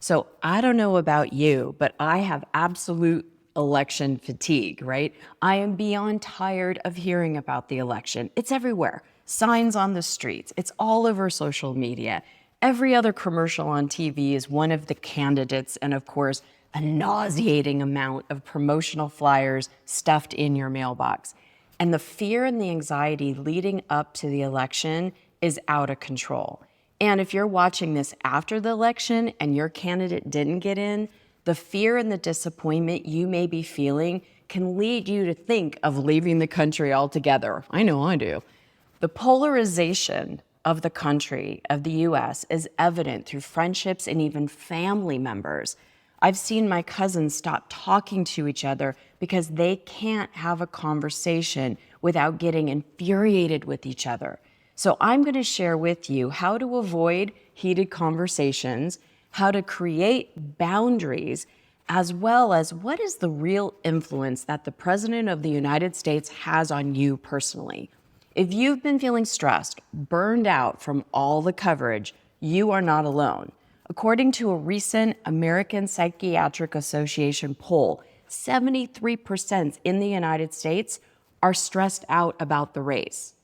So I don't know about you, but I have absolute election fatigue, right? I am beyond tired of hearing about the election. It's everywhere. Signs on the streets. It's all over social media. Every other commercial on TV is one of the candidates, and of course, a nauseating amount of promotional flyers stuffed in your mailbox. And the fear and the anxiety leading up to the election is out of control. And if you're watching this after the election and your candidate didn't get in, the fear and the disappointment you may be feeling can lead you to think of leaving the country altogether. I know I do. The polarization of the country, of the US, is evident through friendships and even family members. I've seen my cousins stop talking to each other because they can't have a conversation without getting infuriated with each other. So I'm going to share with you how to avoid heated conversations, how to create boundaries, as well as what is the real influence that the President of the United States has on you personally. If you've been feeling stressed, burned out from all the coverage, you are not alone. According to a recent American Psychiatric Association poll, 73% in the United States are stressed out about the race.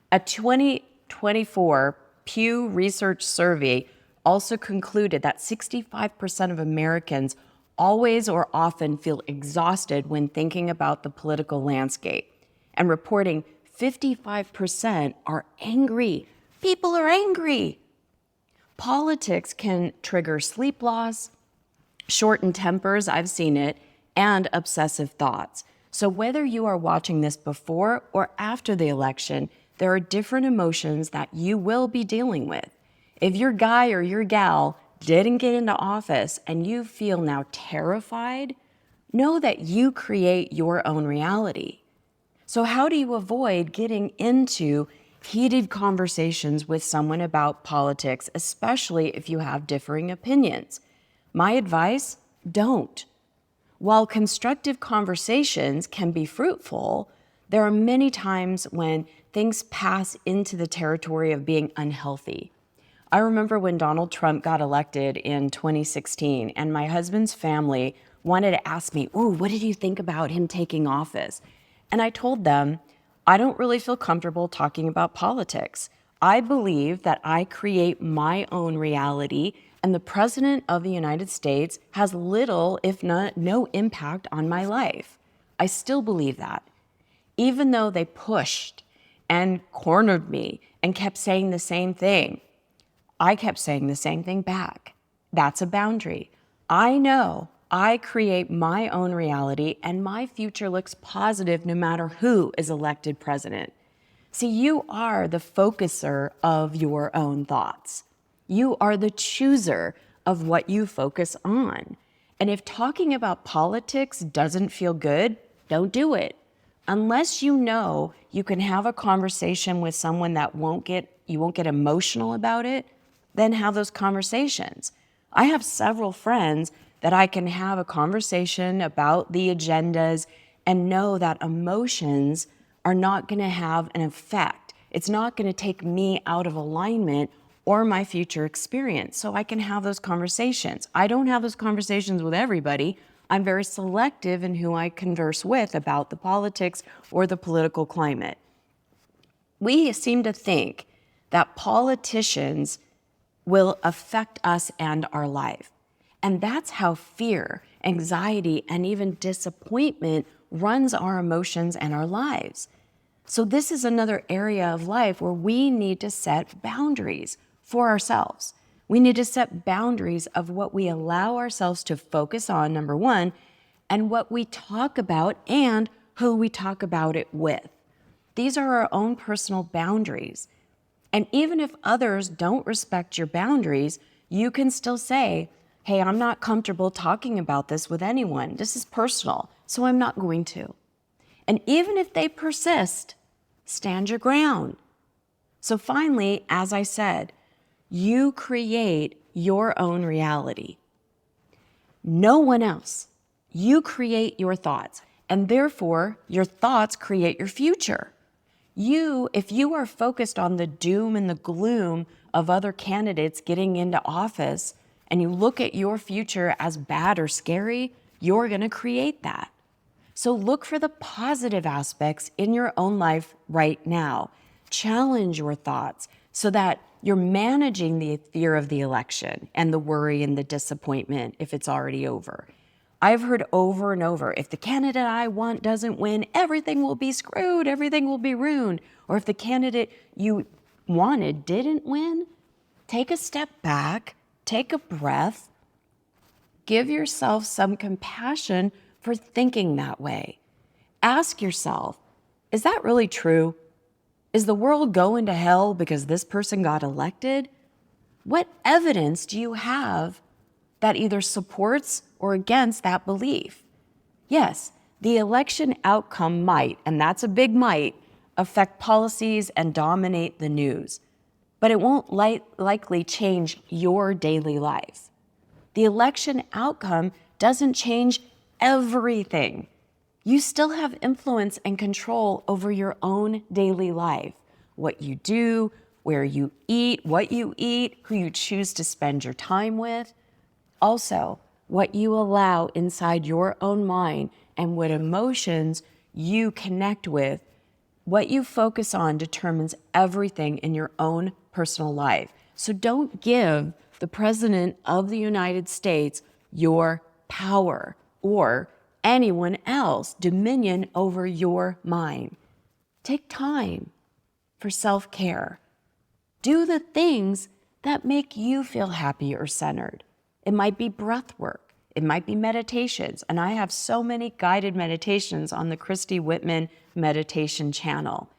A 2024 Pew Research survey also concluded that 65% of Americans always or often feel exhausted when thinking about the political landscape, and reporting 55% are angry. People are angry. Politics can trigger sleep loss, shortened tempers, I've seen it, and obsessive thoughts. So whether you are watching this before or after the election, there are different emotions that you will be dealing with. If your guy or your gal didn't get into office and you feel now terrified, know that you create your own reality. So how do you avoid getting into heated conversations with someone about politics, especially if you have differing opinions? My advice, don't. While constructive conversations can be fruitful, there are many times when things pass into the territory of being unhealthy. I remember when Donald Trump got elected in 2016, and my husband's family wanted to ask me, "Ooh, what did you think about him taking office?" And I told them, I don't really feel comfortable talking about politics. I believe that I create my own reality, and the President of the United States has little, if not no impact on my life. I still believe that. Even though they pushed and cornered me and kept saying the same thing, I kept saying the same thing back. That's a boundary. I know I create my own reality, and my future looks positive no matter who is elected president. See, you are the focuser of your own thoughts. You are the chooser of what you focus on. And if talking about politics doesn't feel good, don't do it. Unless you know you can have a conversation with someone that you won't get emotional about it, then have those conversations. I have several friends that I can have a conversation about the agendas and know that emotions are not going to have an effect. It's not going to take me out of alignment or my future experience. So I can have those conversations. I don't have those conversations with everybody. I'm very selective in who I converse with about the politics or the political climate. We seem to think that politicians will affect us and our life. And that's how fear, anxiety, and even disappointment runs our emotions and our lives. So this is another area of life where we need to set boundaries for ourselves. We need to set boundaries of what we allow ourselves to focus on, number one, and what we talk about and who we talk about it with. These are our own personal boundaries. And even if others don't respect your boundaries, you can still say, hey, I'm not comfortable talking about this with anyone. This is personal, so I'm not going to. And even if they persist, stand your ground. So finally, as I said, you create your own reality. No one else. You create your thoughts, and therefore your thoughts create your future. If you are focused on the doom and the gloom of other candidates getting into office, and you look at your future as bad or scary, you're going to create that. So look for the positive aspects in your own life right now. Challenge your thoughts so that you're managing the fear of the election and the worry and the disappointment if it's already over. I've heard over and over, if the candidate I want doesn't win, everything will be screwed, everything will be ruined. Or if the candidate you wanted didn't win, take a step back, take a breath, give yourself some compassion for thinking that way. Ask yourself, is that really true? Is the world going to hell because this person got elected? What evidence do you have that either supports or against that belief? Yes, the election outcome might, and that's a big might, affect policies and dominate the news, but it won't likely change your daily life. The election outcome doesn't change everything. You still have influence and control over your own daily life. What you do, where you eat, what you eat, who you choose to spend your time with. Also, what you allow inside your own mind and what emotions you connect with. What you focus on determines everything in your own personal life. So don't give the President of the United States your power or anyone else dominion over your mind. Take time for self-care. Do the things that make you feel happy or centered. It might be breath work. It might be meditations. And I have so many guided meditations on the Christy Whitman meditation channel,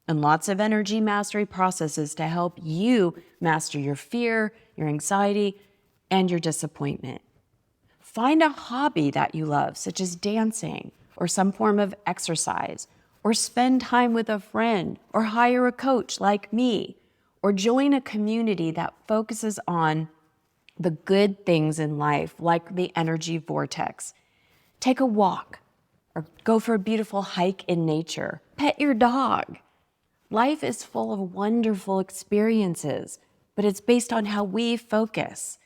and lots of energy mastery processes to help you master your fear, your anxiety, and your disappointment. Find a hobby that you love, such as dancing or some form of exercise, or spend time with a friend, or hire a coach like me, or join a community that focuses on the good things in life, like the energy vortex. Take a walk, or go for a beautiful hike in nature. Pet your dog. Life is full of wonderful experiences, but it's based on how we focus.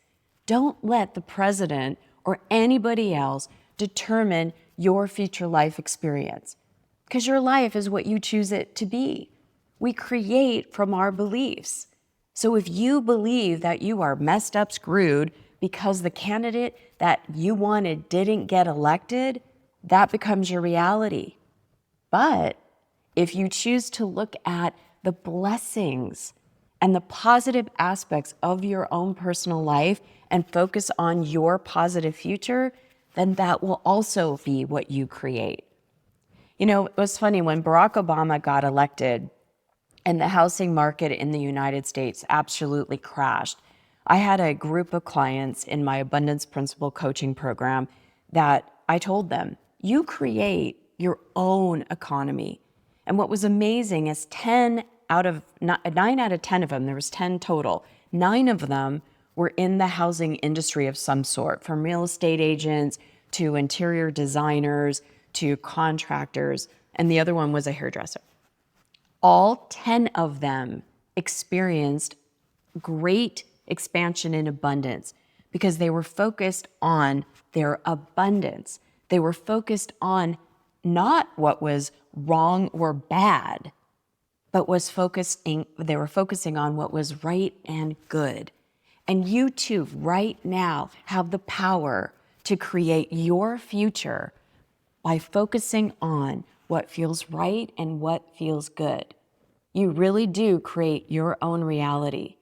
Don't let the president or anybody else determine your future life experience, because your life is what you choose it to be. We create from our beliefs. So if you believe that you are messed up, screwed, because the candidate that you wanted didn't get elected, that becomes your reality. But if you choose to look at the blessings and the positive aspects of your own personal life and focus on your positive future, then that will also be what you create. You know, it was funny when Barack Obama got elected and the housing market in the United States absolutely crashed. I had a group of clients in my Abundance Principle coaching program that I told them, you create your own economy. And what was amazing is 9 out of 10 of them, there was 10 total, 9 of them were in the housing industry of some sort, from real estate agents to interior designers to contractors, and the other one was a hairdresser. All 10 of them experienced great expansion in abundance because they were focused on their abundance. They were focused on not what was wrong or bad, but they were focusing on what was right and good. And you too, right now, have the power to create your future by focusing on what feels right and what feels good. You really do create your own reality.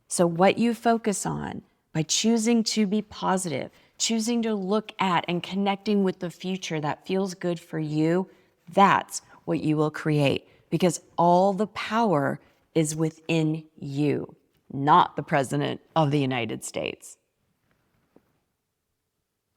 So what you focus on by choosing to be positive, choosing to look at and connecting with the future that feels good for you, that's what you will create, because all the power is within you, not the President of the United States.